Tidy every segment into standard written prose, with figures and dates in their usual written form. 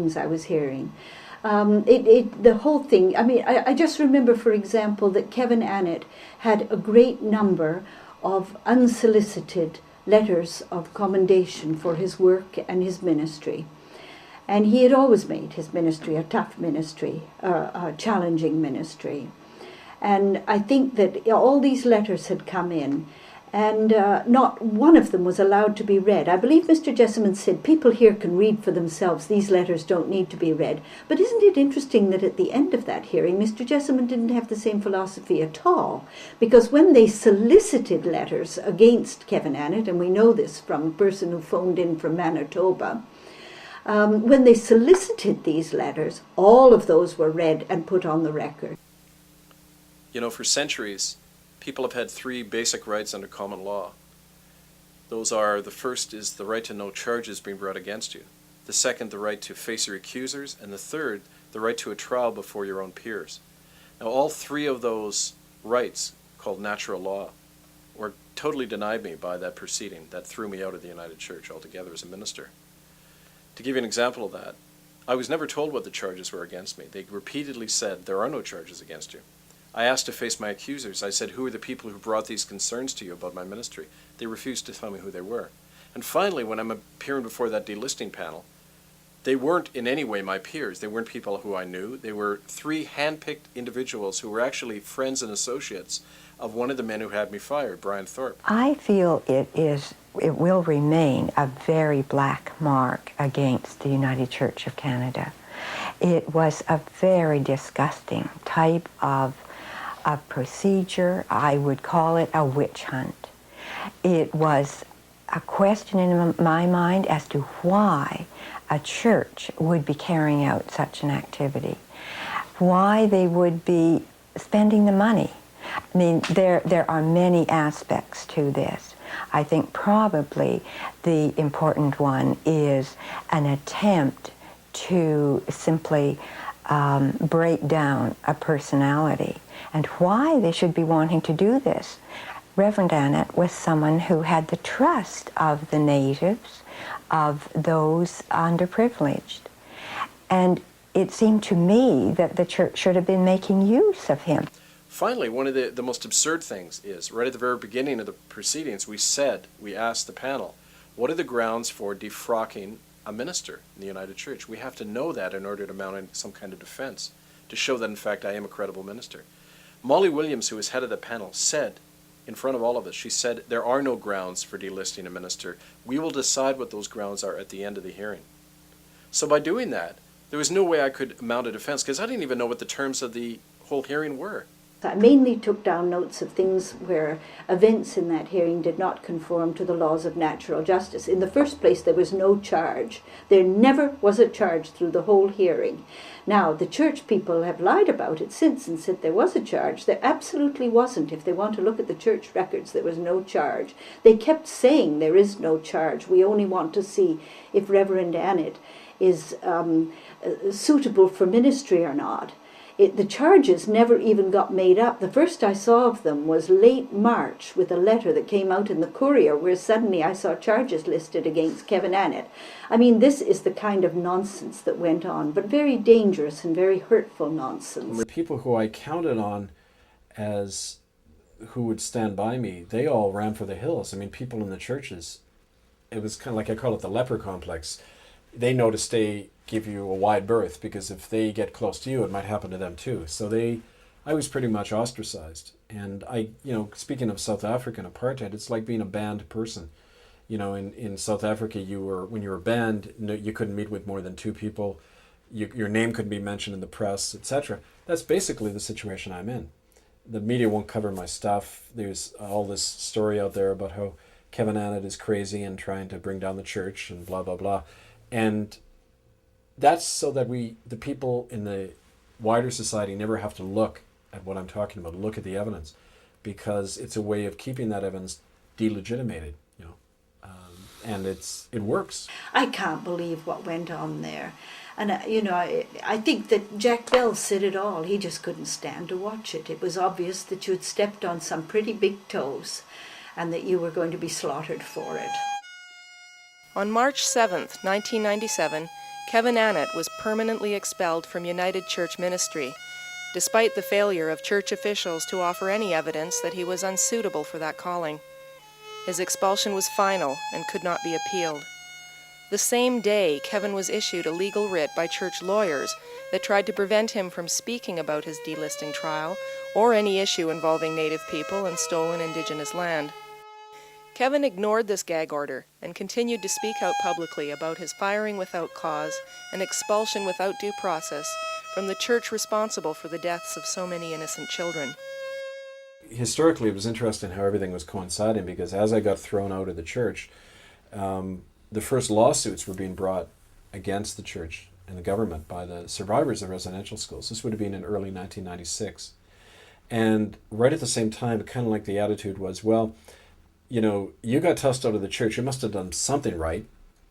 things I was hearing. The whole thing, I mean, I just remember, for example, that Kevin Annett had a great number of unsolicited letters of commendation for his work and his ministry. And he had always made his ministry a tough ministry, a challenging ministry. And I think that all these letters had come in, and not one of them was allowed to be read. I believe Mr. Jessamine said, people here can read for themselves, these letters don't need to be read. But isn't it interesting that at the end of that hearing, Mr. Jessamine didn't have the same philosophy at all? Because when they solicited letters against Kevin Annett, and we know this from a person who phoned in from Manitoba, when they solicited these letters, all of those were read and put on the record. You know, for centuries, people have had three basic rights under common law. Those are, the first is the right to no charges being brought against you. The second, the right to face your accusers. And the third, the right to a trial before your own peers. Now, all three of those rights, called natural law, were totally denied me by that proceeding that threw me out of the United Church altogether as a minister. To give you an example of that, I was never told what the charges were against me. They repeatedly said, there are no charges against you. I asked to face my accusers. I said, who are the people who brought these concerns to you about my ministry? They refused to tell me who they were. And finally, when I'm appearing before that delisting panel, they weren't in any way my peers. They weren't people who I knew. They were three hand-picked individuals who were actually friends and associates of one of the men who had me fired, Brian Thorpe. I feel it will remain a very black mark against the United Church of Canada. It was a very disgusting type of procedure. I would call it a witch hunt. It was a question in my mind as to why a church would be carrying out such an activity, why they would be spending the money. I mean, there are many aspects to this. I think probably the important one is an attempt to simply break down a personality, and why they should be wanting to do this. Reverend Annett was someone who had the trust of the natives, of those underprivileged. And it seemed to me that the church should have been making use of him. Finally, one of the most absurd things is, right at the very beginning of the proceedings, we asked the panel, what are the grounds for de-frocking a minister in the United Church? We have to know that in order to mount some kind of defense, to show that, in fact, I am a credible minister. Molly Williams, who was head of the panel, said, in front of all of us, she said, there are no grounds for delisting a minister. We will decide what those grounds are at the end of the hearing. So by doing that, there was no way I could mount a defense, because I didn't even know what the terms of the whole hearing were. I mainly took down notes of things where events in that hearing did not conform to the laws of natural justice. In the first place, there was no charge. There never was a charge through the whole hearing. Now, the church people have lied about it since and said there was a charge. There absolutely wasn't. If they want to look at the church records, there was no charge. They kept saying there is no charge. We only want to see if Reverend Annett is suitable for ministry or not. The charges never even got made up. The first I saw of them was late March with a letter that came out in the Courier where suddenly I saw charges listed against Kevin Annett. I mean, this is the kind of nonsense that went on, but very dangerous and very hurtful nonsense. The people who I counted on as who would stand by me, they all ran for the hills. I mean, people in the churches, it was kind of like, I call it the leper complex. They know to stay, give you a wide berth, because if they get close to you, it might happen to them too. So I was pretty much ostracized. And speaking of South African apartheid, it's like being a banned person. You know, in South Africa, when you were banned, you couldn't meet with more than two people. Your name couldn't be mentioned in the press, etc. That's basically the situation I'm in. The media won't cover my stuff. There's all this story out there about how Kevin Annett is crazy and trying to bring down the church and blah, blah, blah. And that's so that the people in the wider society never have to look at what I'm talking about, look at the evidence, because it's a way of keeping that evidence delegitimated, and it works. I can't believe what went on there. And, I think that Jack Bell said it all. He just couldn't stand to watch it. It was obvious that you had stepped on some pretty big toes and that you were going to be slaughtered for it. On March 7, 1997, Kevin Annett was permanently expelled from United Church ministry, despite the failure of church officials to offer any evidence that he was unsuitable for that calling. His expulsion was final and could not be appealed. The same day, Kevin was issued a legal writ by church lawyers that tried to prevent him from speaking about his delisting trial or any issue involving Native people and stolen Indigenous land. Kevin ignored this gag order and continued to speak out publicly about his firing without cause and expulsion without due process from the church responsible for the deaths of so many innocent children. Historically, it was interesting how everything was coinciding, because as I got thrown out of the church, the first lawsuits were being brought against the church and the government by the survivors of residential schools. This would have been in early 1996. And right at the same time, kind of like the attitude was, well, you know, you got tossed out of the church, you must have done something right,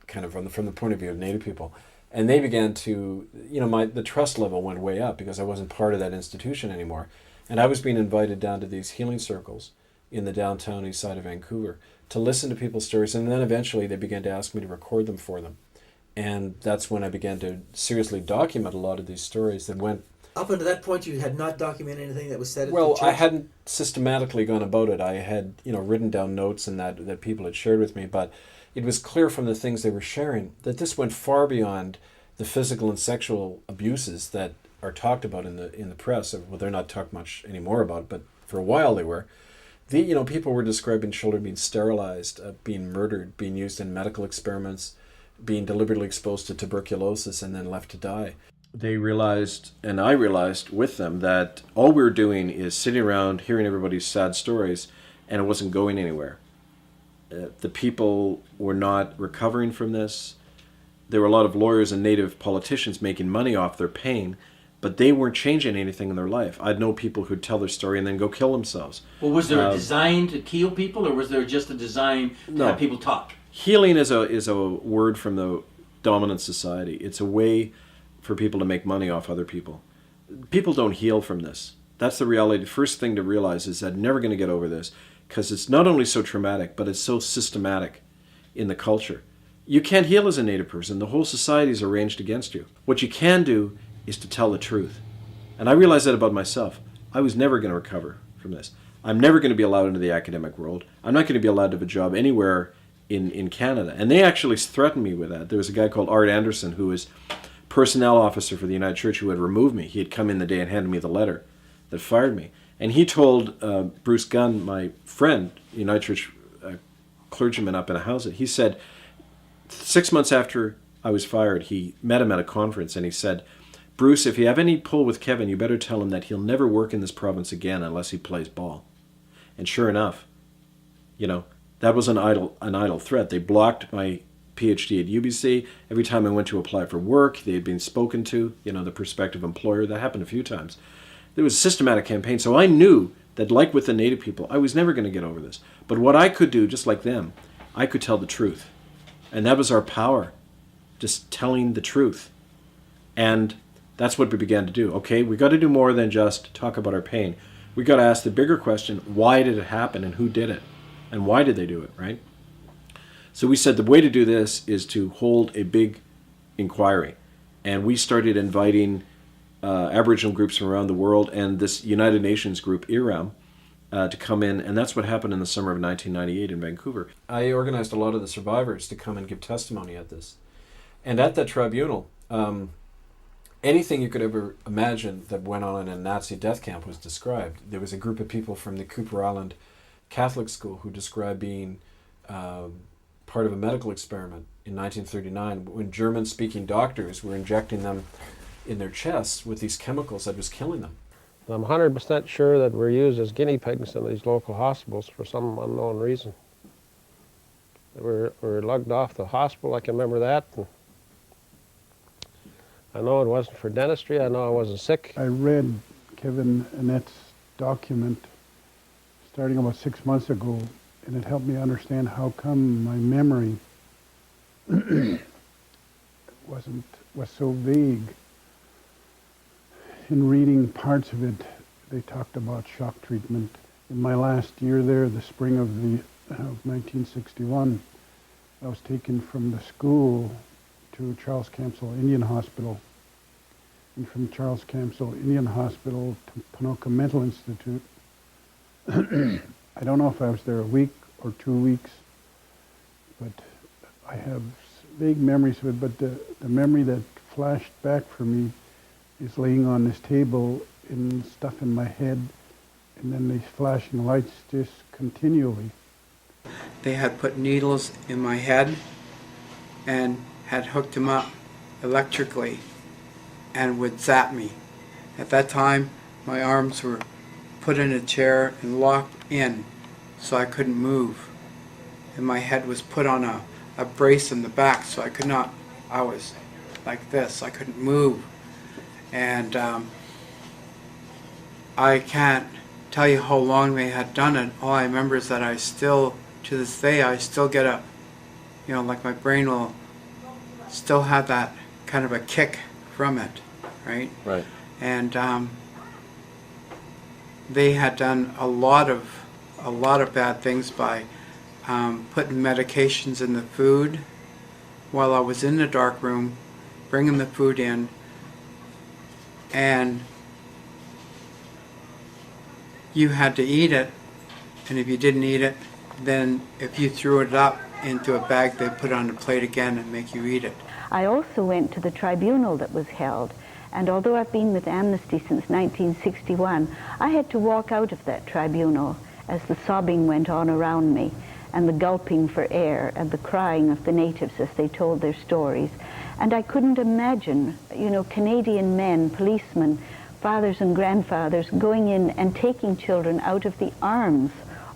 kind of from the point of view of Native people. And they began to, you know, the trust level went way up because I wasn't part of that institution anymore. And I was being invited down to these healing circles in the downtown east side of Vancouver to listen to people's stories. And then eventually they began to ask me to record them for them. And that's when I began to seriously document a lot of these stories that went... Up until that point, you had not documented anything that was said at the church? Well, I hadn't systematically gone about it. I had, you know, written down notes and that people had shared with me, but it was clear from the things they were sharing that this went far beyond the physical and sexual abuses that are talked about in the press. Well, they're not talked much anymore about, but for a while they were. People were describing children being sterilized, being murdered, being used in medical experiments, being deliberately exposed to tuberculosis and then left to die. They realized, and I realized with them, that all we were doing is sitting around hearing everybody's sad stories, and it wasn't going anywhere. The people were not recovering from this. There were a lot of lawyers and Native politicians making money off their pain, but they weren't changing anything in their life. I'd know people who'd tell their story and then go kill themselves. Well, was there a design to kill people, or was there just a design to have people talk? Healing is a word from the dominant society. It's a way for people to make money off other people. People don't heal from this. That's the reality. The first thing to realize is that I'm never going to get over this, because it's not only so traumatic, but it's so systematic in the culture. You can't heal as a Native person. The whole society is arranged against you. What you can do is to tell the truth. And I realized that about myself. I was never going to recover from this. I'm never going to be allowed into the academic world. I'm not going to be allowed to have a job anywhere in Canada. And they actually threatened me with that. There was a guy called Art Anderson who was personnel officer for the United Church who had removed me. He had come in the day and handed me the letter that fired me. And he told Bruce Gunn, my friend, United Church clergyman up in a house, he said, 6 months after I was fired, he met him at a conference and he said, Bruce, if you have any pull with Kevin, you better tell him that he'll never work in this province again unless he plays ball. And sure enough, you know, that was an idle threat. They blocked my PhD at UBC. Every time I went to apply for work, they had been spoken to, you know, the prospective employer. That happened a few times. There was a systematic campaign. So I knew that, like with the Native people, I was never going to get over this. But what I could do, just like them, I could tell the truth. And that was our power, just telling the truth. And that's what we began to do. Okay, we got to do more than just talk about our pain. We got to ask the bigger question, why did it happen and who did it? And why did they do it, right? So we said the way to do this is to hold a big inquiry. And we started inviting Aboriginal groups from around the world and this United Nations group, IRAM, to come in. And that's what happened in the summer of 1998 in Vancouver. I organized a lot of the survivors to come and give testimony at this. And at that tribunal, anything you could ever imagine that went on in a Nazi death camp was described. There was a group of people from the Cooper Island Catholic school who described being part of a medical experiment in 1939 when German-speaking doctors were injecting them in their chests with these chemicals that was killing them. I'm 100% sure that we're used as guinea pigs in these local hospitals for some unknown reason. We're lugged off the hospital, I can remember that. And I know it wasn't for dentistry, I know I wasn't sick. I read Kevin Annett's document starting about 6 months ago, and it helped me understand how come my memory was so vague. In reading parts of it, they talked about shock treatment. In my last year there, the spring of 1961, I was taken from the school to Charles Camsell Indian Hospital, and from Charles Camsell Indian Hospital to Ponoka Mental Institute. I don't know if I was there a week or 2 weeks, but I have vague memories of it, but the memory that flashed back for me is laying on this table and stuff in my head, and then these flashing lights just continually. They had put needles in my head and had hooked them up electrically and would zap me. At that time, my arms were put in a chair and locked in so I couldn't move. And my head was put on a brace in the back so I could not, I was like this, I couldn't move. And I can't tell you how long they had done it. All I remember is that I still, to this day, I still get a, like my brain will still have that kind of a kick from it, right? Right. And they had done a lot of bad things by putting medications in the food while I was in the dark room, bringing the food in, and you had to eat it, and if you didn't eat it, then if you threw it up into a bag, they'd put it on the plate again and make you eat it. I also went to the tribunal that was held, and although I've been with Amnesty since 1961, I had to walk out of that tribunal as the sobbing went on around me, and the gulping for air, and the crying of the natives as they told their stories. And I couldn't imagine, Canadian men, policemen, fathers and grandfathers going in and taking children out of the arms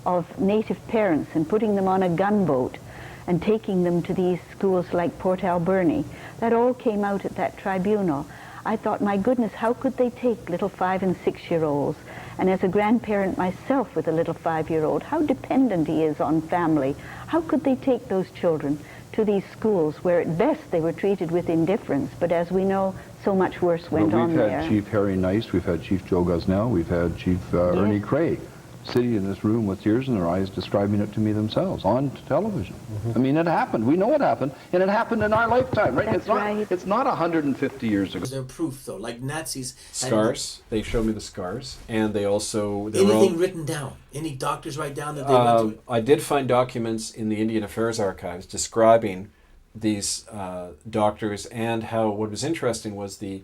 of native parents and putting them on a gunboat and taking them to these schools like Port Alberni. That all came out at that tribunal. I thought, my goodness, how could they take little 5- and 6-year-olds? And as a grandparent myself with a little 5-year-old, how dependent he is on family. How could they take those children to these schools where at best they were treated with indifference, but as we know, so much worse went on there. We've had Chief Harry Nice, we've had Chief Joe Gosnell, we've had Chief Ernie Craig sitting in this room with tears in their eyes describing it to me themselves on television. Mm-hmm. I mean, it happened. We know it happened, and it happened in our lifetime, right? That's It's not 150 years ago. Was there proof, though? Like Nazis... Scars. They showed me the scars, and they also... Anything written down? Any doctors write down that they went to it? I did find documents in the Indian Affairs Archives describing these doctors, and how what was interesting was the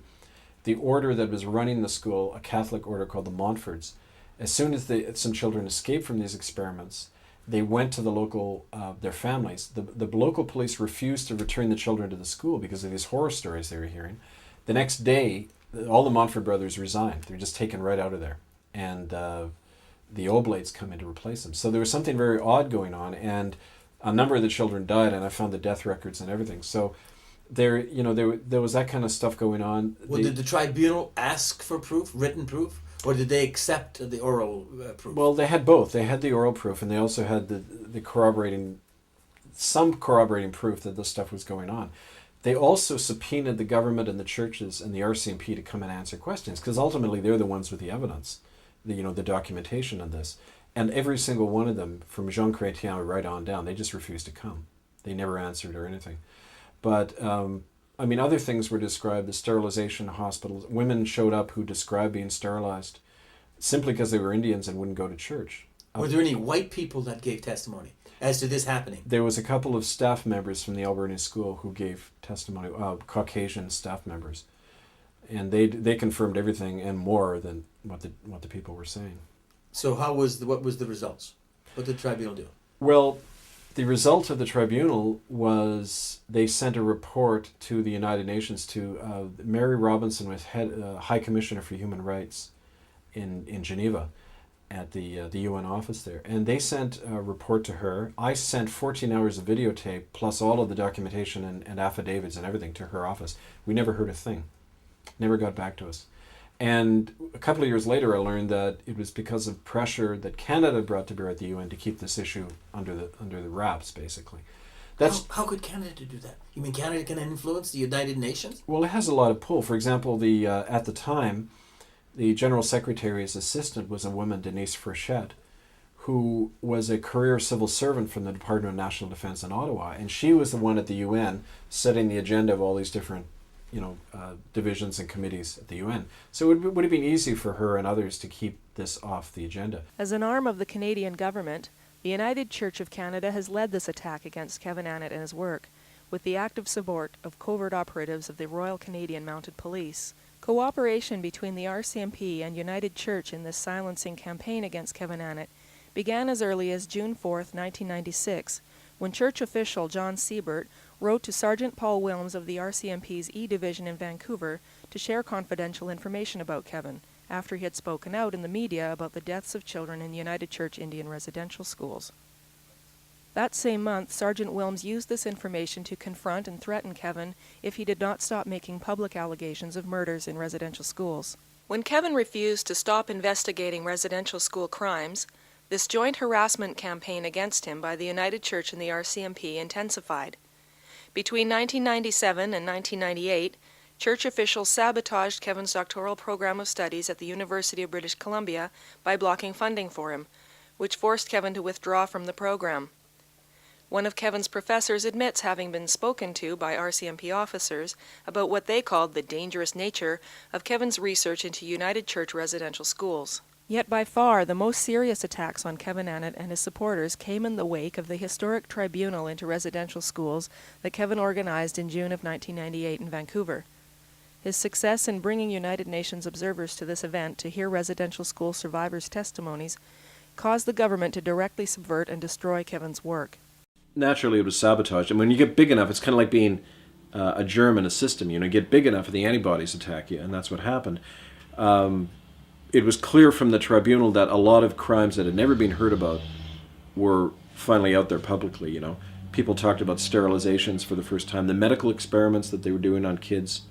order that was running the school, a Catholic order called the Montforts. As soon as some children escaped from these experiments, they went to the local, their families. The local police refused to return the children to the school because of these horror stories they were hearing. The next day, all the Montfort brothers resigned. They were just taken right out of there. And the Oblates come in to replace them. So there was something very odd going on, and a number of the children died, and I found the death records and everything. So there was that kind of stuff going on. Well, did the tribunal ask for proof, written proof? Or did they accept the oral proof? Well, they had both. They had the oral proof, and they also had the corroborating proof that this stuff was going on. They also subpoenaed the government and the churches and the RCMP to come and answer questions, because ultimately they're the ones with the evidence, the documentation of this. And every single one of them, from Jean Chrétien right on down, they just refused to come. They never answered or anything. But other things were described, the sterilization hospitals. Women showed up who described being sterilized simply because they were Indians and wouldn't go to church. Were there any white people that gave testimony as to this happening? There was a couple of staff members from the Alberni school who gave testimony, Caucasian staff members. And they confirmed everything and more than what the people were saying. So what was the results? What did the tribunal do? Well, the result of the tribunal was they sent a report to the United Nations to Mary Robinson, was High Commissioner for Human Rights in Geneva at the UN office there. And they sent a report to her. I sent 14 hours of videotape plus all of the documentation and affidavits and everything to her office. We never heard a thing. Never got back to us. And a couple of years later, I learned that it was because of pressure that Canada brought to bear at the UN to keep this issue under the wraps, basically. How could Canada do that? You mean Canada can influence the United Nations? Well, it has a lot of pull. For example, at the time, the General Secretary's assistant was a woman, Denise Frechette, who was a career civil servant from the Department of National Defense in Ottawa, and she was the one at the UN setting the agenda of all these different, divisions and committees at the UN. So it would have been easy for her and others to keep this off the agenda. As an arm of the Canadian government, the United Church of Canada has led this attack against Kevin Annett and his work, with the active support of covert operatives of the Royal Canadian Mounted Police. Cooperation between the RCMP and United Church in this silencing campaign against Kevin Annett began as early as June 4, 1996, when church official John Siebert wrote to Sergeant Paul Wilms of the RCMP's E Division in Vancouver to share confidential information about Kevin, after he had spoken out in the media about the deaths of children in United Church Indian residential schools. That same month, Sergeant Wilms used this information to confront and threaten Kevin if he did not stop making public allegations of murders in residential schools. When Kevin refused to stop investigating residential school crimes, this joint harassment campaign against him by the United Church and the RCMP intensified. Between 1997 and 1998, church officials sabotaged Kevin's doctoral program of studies at the University of British Columbia by blocking funding for him, which forced Kevin to withdraw from the program. One of Kevin's professors admits having been spoken to by RCMP officers about what they called the dangerous nature of Kevin's research into United Church residential schools. Yet by far the most serious attacks on Kevin Annett and his supporters came in the wake of the historic tribunal into residential schools that Kevin organized in June of 1998 in Vancouver. His success in bringing United Nations observers to this event to hear residential school survivors' testimonies caused the government to directly subvert and destroy Kevin's work. Naturally, it was sabotaged. And when you get big enough, it's kind of like being a germ in a system. You get big enough and the antibodies attack you, and that's what happened. It was clear from the tribunal that a lot of crimes that had never been heard about were finally out there publicly. People talked about sterilizations for the first time, the medical experiments that they were doing on kids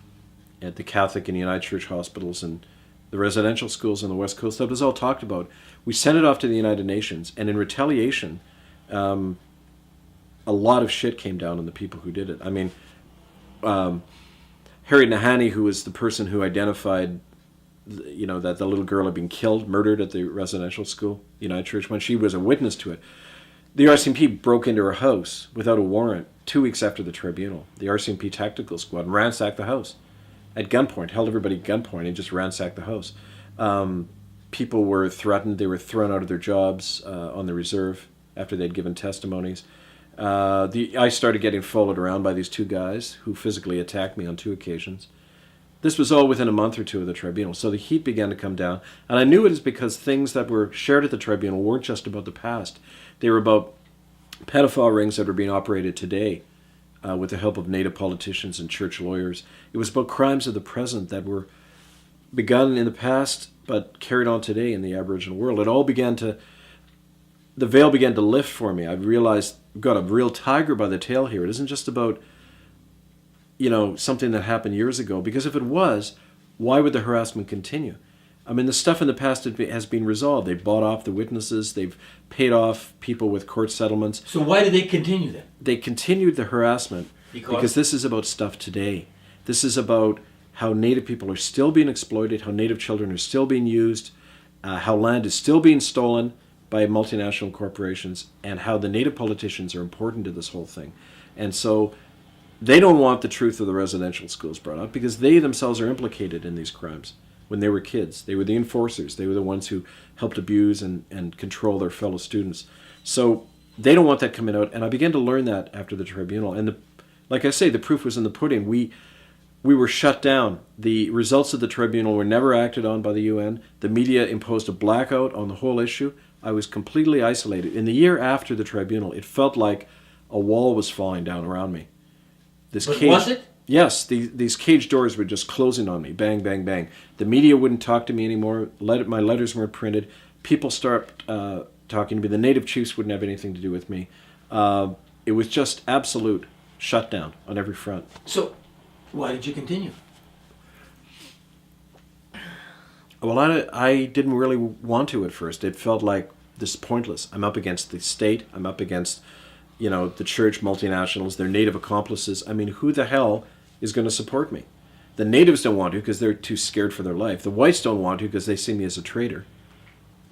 at the Catholic and United Church hospitals and the residential schools on the West Coast. That was all talked about. We sent it off to the United Nations, and in retaliation, a lot of shit came down on the people who did it. I mean, Harry Nahani, who was the person who identified that the little girl had been killed, murdered at the residential school, United Church, when she was a witness to it. The RCMP broke into her house without a warrant 2 weeks after the tribunal. The RCMP tactical squad ransacked the house at gunpoint, held everybody at gunpoint, and just ransacked the house. People were threatened. They were thrown out of their jobs on the reserve after they'd given testimonies. I started getting followed around by these two guys who physically attacked me on 2 occasions. This was all within a month or two of the tribunal, so the heat began to come down. And I knew it is because things that were shared at the tribunal weren't just about the past. They were about pedophile rings that are being operated today with the help of Native politicians and church lawyers. It was about crimes of the present that were begun in the past but carried on today in the Aboriginal world. The veil began to lift for me. I realized we've got a real tiger by the tail here. It isn't just about something that happened years ago, because if it was, why would the harassment continue? I mean, the stuff in the past has been resolved. They've bought off the witnesses. They've paid off people with court settlements. So why did they continue then? They continued the harassment because this is about stuff today. This is about how Native people are still being exploited, how Native children are still being used, how land is still being stolen by multinational corporations, and how the Native politicians are important to this whole thing. And so they don't want the truth of the residential schools brought up because they themselves are implicated in these crimes. When they were kids, they were the enforcers. They were the ones who helped abuse and control their fellow students. So they don't want that coming out. And I began to learn that after the tribunal. And like I say, the proof was in the pudding. We were shut down. The results of the tribunal were never acted on by the UN. The media imposed a blackout on the whole issue. I was completely isolated. In the year after the tribunal, it felt like a wall was falling down around me. Was it? Yes, these cage doors were just closing on me. Bang, bang, bang. The media wouldn't talk to me anymore. My letters weren't printed. People stopped talking to me. The Native chiefs wouldn't have anything to do with me. It was just absolute shutdown on every front. So why did you continue? Well, I didn't really want to at first. It felt like this is pointless. I'm up against the state. I'm up against the church, multinationals, their Native accomplices. I mean, who the hell is going to support me? The Natives don't want to because they're too scared for their life. The whites don't want to because they see me as a traitor.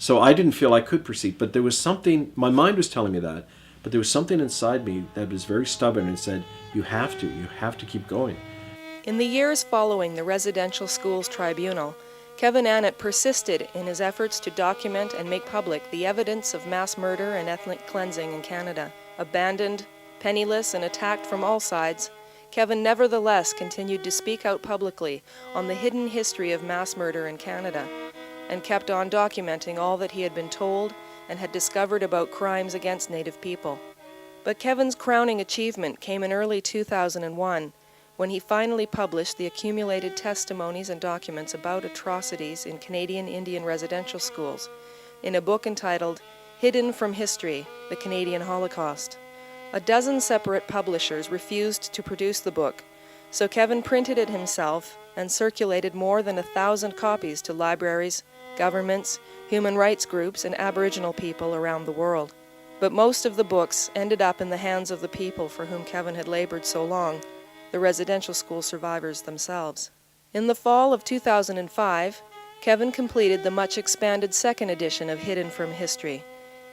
So I didn't feel I could proceed, but there was something, my mind was telling me that, but there was something inside me that was very stubborn and said, you have to keep going. In the years following the Residential Schools Tribunal, Kevin Annett persisted in his efforts to document and make public the evidence of mass murder and ethnic cleansing in Canada. Abandoned, penniless, and attacked from all sides, Kevin nevertheless continued to speak out publicly on the hidden history of mass murder in Canada, and kept on documenting all that he had been told and had discovered about crimes against Native people. But Kevin's crowning achievement came in early 2001, when he finally published the accumulated testimonies and documents about atrocities in Canadian Indian residential schools in a book entitled Hidden from History, the Canadian Holocaust. A dozen separate publishers refused to produce the book, so Kevin printed it himself and circulated more than 1,000 copies to libraries, governments, human rights groups, and Aboriginal people around the world. But most of the books ended up in the hands of the people for whom Kevin had labored so long, the residential school survivors themselves. In the fall of 2005, Kevin completed the much expanded second edition of Hidden from History,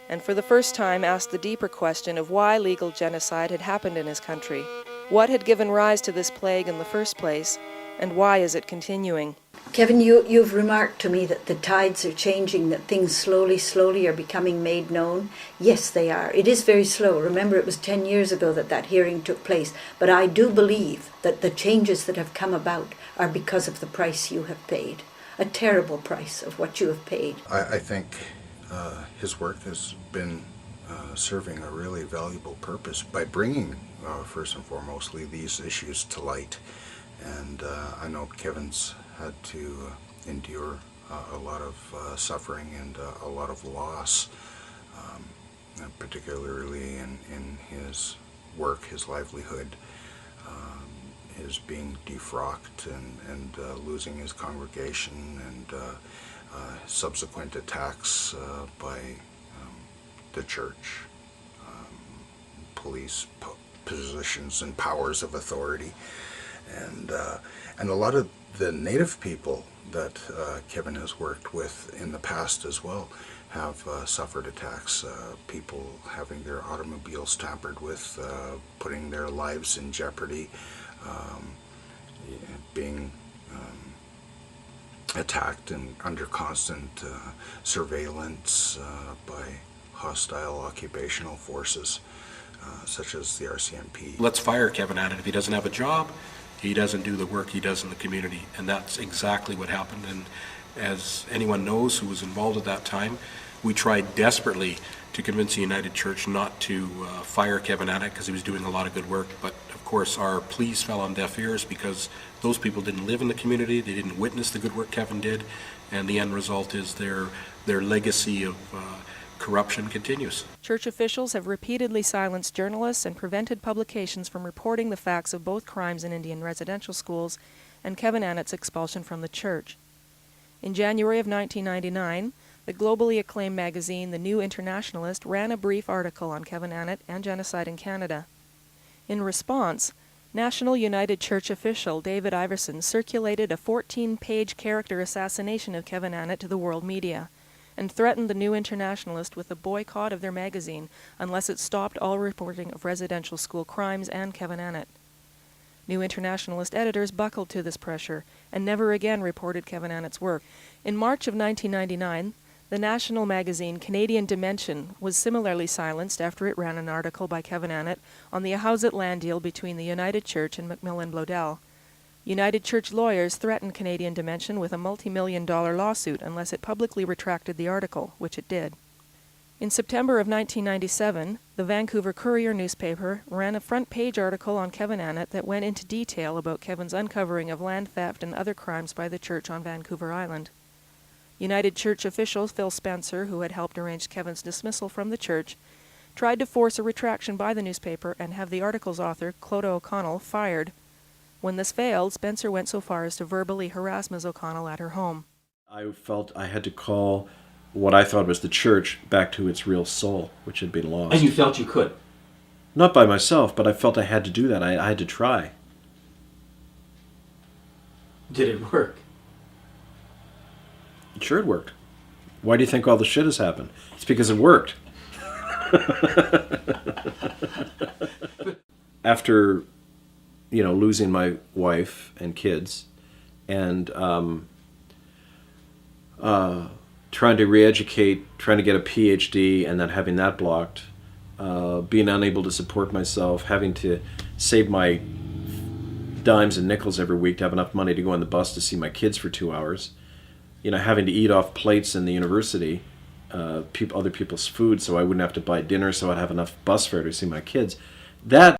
and for the first time asked the deeper question of why legal genocide had happened in his country, what had given rise to this plague in the first place, and why is it continuing? Kevin, you've remarked to me that the tides are changing, that things slowly are becoming made known. Yes, they are. It is very slow. Remember, it was 10 years ago that hearing took place. But I do believe that the changes that have come about are because of the price you have paid. A terrible price of what you have paid. I think his work has been serving a really valuable purpose by bringing, first and foremostly, these issues to light. And I know Kevin's had to endure a lot of suffering and a lot of loss, particularly in his work, his livelihood, his being de-frocked and losing his congregation, and subsequent attacks by the church, police positions and powers of authority. And a lot of the Native people that Kevin has worked with in the past as well have suffered attacks, people having their automobiles tampered with, putting their lives in jeopardy, being attacked and under constant surveillance by hostile occupational forces such as the RCMP. Let's fire Kevin Annett if he doesn't have a job. He doesn't do the work he does in the community, and that's exactly what happened. And as anyone knows who was involved at that time, we tried desperately to convince the United Church not to fire Kevin Annett because he was doing a lot of good work. But of course our pleas fell on deaf ears because those people didn't live in the community, they didn't witness the good work Kevin did, and the end result is their legacy of corruption continues. Church officials have repeatedly silenced journalists and prevented publications from reporting the facts of both crimes in Indian residential schools and Kevin Annett's expulsion from the church. In January of 1999, the globally acclaimed magazine The New Internationalist ran a brief article on Kevin Annett and genocide in Canada. In response, National United Church official David Iverson circulated a 14-page character assassination of Kevin Annett to the world media, and threatened the New Internationalist with a boycott of their magazine unless it stopped all reporting of residential school crimes and Kevin Annett. New Internationalist editors buckled to this pressure and never again reported Kevin Annett's work. In March of 1999, the national magazine Canadian Dimension was similarly silenced after it ran an article by Kevin Annett on the Ahousaht land deal between the United Church and Macmillan Bloedel. United Church lawyers threatened Canadian Dimension with a multi-million-dollar lawsuit unless it publicly retracted the article, which it did. In September of 1997, the Vancouver Courier newspaper ran a front-page article on Kevin Annett that went into detail about Kevin's uncovering of land theft and other crimes by the church on Vancouver Island. United Church official Phil Spencer, who had helped arrange Kevin's dismissal from the church, tried to force a retraction by the newspaper and have the article's author, Clodagh O'Connell, fired. When this failed, Spencer went so far as to verbally harass Ms. O'Connell at her home. I felt I had to call what I thought was the church back to its real soul, which had been lost. And you felt you could? Not by myself, but I felt I had to do that. I had to try. Did it work? Sure, it worked. Why do you think all the shit has happened? It's because it worked. After, losing my wife and kids, and trying to re-educate, trying to get a PhD, and then having that blocked, being unable to support myself, having to save my dimes and nickels every week to have enough money to go on the bus to see my kids for 2 hours, having to eat off plates in the university, other people's food, so I wouldn't have to buy dinner, so I'd have enough bus fare to see my kids. That